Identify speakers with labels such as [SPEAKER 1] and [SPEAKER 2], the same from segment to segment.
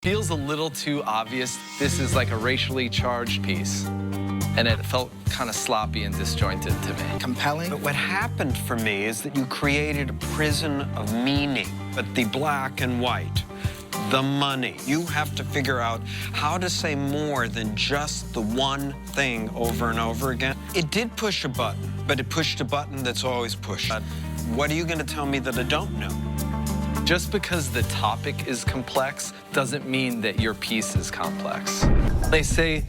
[SPEAKER 1] Feels a little too obvious. This is like a racially charged piece, and it felt kind of sloppy and disjointed to me.
[SPEAKER 2] Compelling.
[SPEAKER 3] But what happened for me is that you created a prison of meaning, but the black and white, the money. You have to figure out how to say more than just the one thing over and over again. It did push a button, but it pushed a button that's always pushed. What are you going to tell me that I don't know?
[SPEAKER 1] Just because the topic is complex doesn't mean that your piece is complex. They say,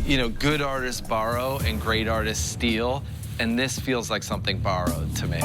[SPEAKER 1] you know, good artists borrow and great artists steal, and this feels like something borrowed to me.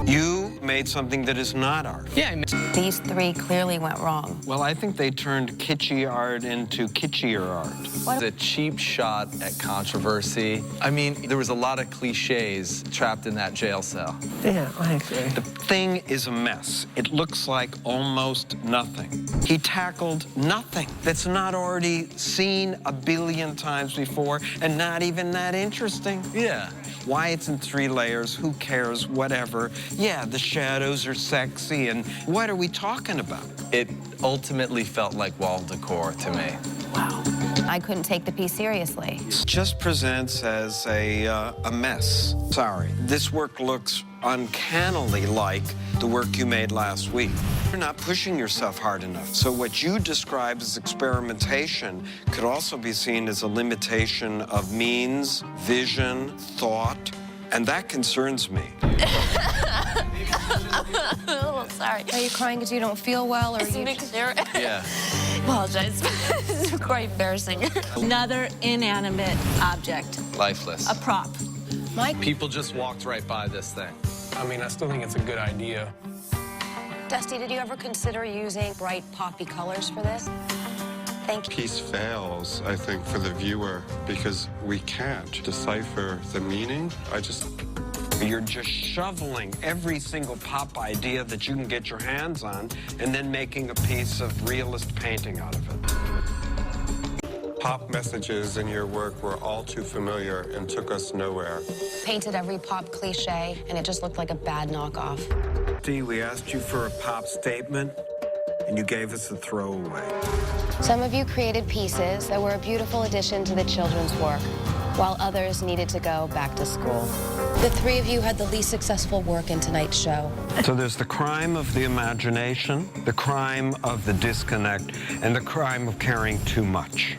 [SPEAKER 3] You made something that is not art.
[SPEAKER 1] Yeah,
[SPEAKER 4] These three clearly went wrong.
[SPEAKER 3] Well, I think they turned kitschy art into kitschier art.
[SPEAKER 1] It's a cheap shot at controversy. I mean, there was a lot of cliches trapped in that jail cell.
[SPEAKER 2] Yeah, I agree.
[SPEAKER 3] The thing is a mess. It looks like almost nothing. He tackled nothing that's not already seen a billion times before and not even that interesting.
[SPEAKER 1] Yeah.
[SPEAKER 3] Why it's in 3 layers, who cares, whatever. Yeah, the shadows are sexy, and what are we talking about?
[SPEAKER 1] It ultimately felt like wall decor to me.
[SPEAKER 4] Wow. I couldn't take the piece seriously.
[SPEAKER 3] It just presents as a mess. Sorry. This work looks uncannily like the work you made last week. You're not pushing yourself hard enough. So what you describe as experimentation could also be seen as a limitation of means, vision, thought, and that concerns me.
[SPEAKER 4] Oh, sorry.
[SPEAKER 5] Are you crying because you don't feel well, or
[SPEAKER 4] It's
[SPEAKER 5] you?
[SPEAKER 4] a mixture.
[SPEAKER 1] Yeah.
[SPEAKER 4] Apologize. It's quite embarrassing.
[SPEAKER 6] Another inanimate object,
[SPEAKER 1] Lifeless.
[SPEAKER 6] a prop.
[SPEAKER 5] Mike?
[SPEAKER 1] People just walked right by this thing.
[SPEAKER 2] I mean, I still think it's a good idea.
[SPEAKER 5] Dusty, did you ever consider using bright poppy colors for this? Thank you.
[SPEAKER 7] Piece fails, I think, for the viewer because we can't decipher the meaning.
[SPEAKER 3] You're just shoveling every single pop idea that you can get your hands on and then making a piece of realist painting out of it.
[SPEAKER 7] Pop messages in your work were all too familiar and took us nowhere.
[SPEAKER 5] Painted every pop cliche, and it just looked like a bad knockoff.
[SPEAKER 3] See, we asked you for a pop statement, and you gave us a throwaway.
[SPEAKER 5] Some of you created pieces that were a beautiful addition to the children's work, while others needed to go back to school. The 3 of you had the least successful work in tonight's show.
[SPEAKER 3] So there's the crime of the imagination, the crime of the disconnect, and the crime of caring too much.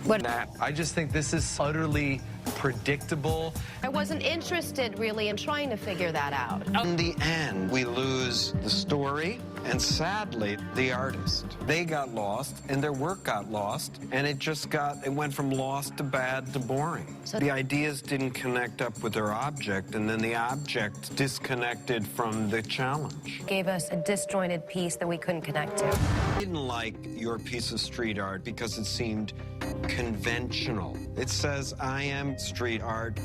[SPEAKER 1] I just think this is utterly predictable.
[SPEAKER 5] I wasn't interested, really, in trying to figure that out.
[SPEAKER 3] In the end, we lose the story and, sadly, the artist. They got lost, and their work got lost, and it went from lost to bad to boring.
[SPEAKER 5] So
[SPEAKER 3] the ideas didn't connect up with their object, and then the object disconnected from the challenge.
[SPEAKER 5] Gave us a disjointed piece that we couldn't connect to.
[SPEAKER 3] I didn't like your piece of street art because it seemed conventional. It says, I am street art.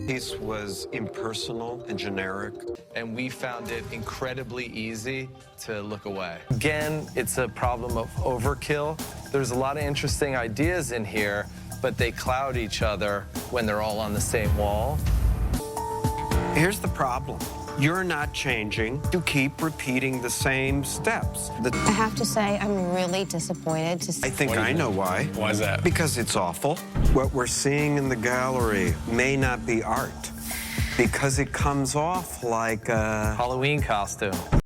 [SPEAKER 3] Piece was impersonal and generic.
[SPEAKER 1] And we found it incredibly easy to look away. Again, it's a problem of overkill. There's a lot of interesting ideas in here, but they cloud each other when they're all on the same wall.
[SPEAKER 3] Here's the problem. You're not changing. You keep repeating the same steps.
[SPEAKER 5] I have to say, I'm really disappointed to see.
[SPEAKER 3] I think I know why.
[SPEAKER 2] Why is that?
[SPEAKER 3] Because it's awful. What we're seeing in the gallery may not be art because it comes off like a
[SPEAKER 1] Halloween costume.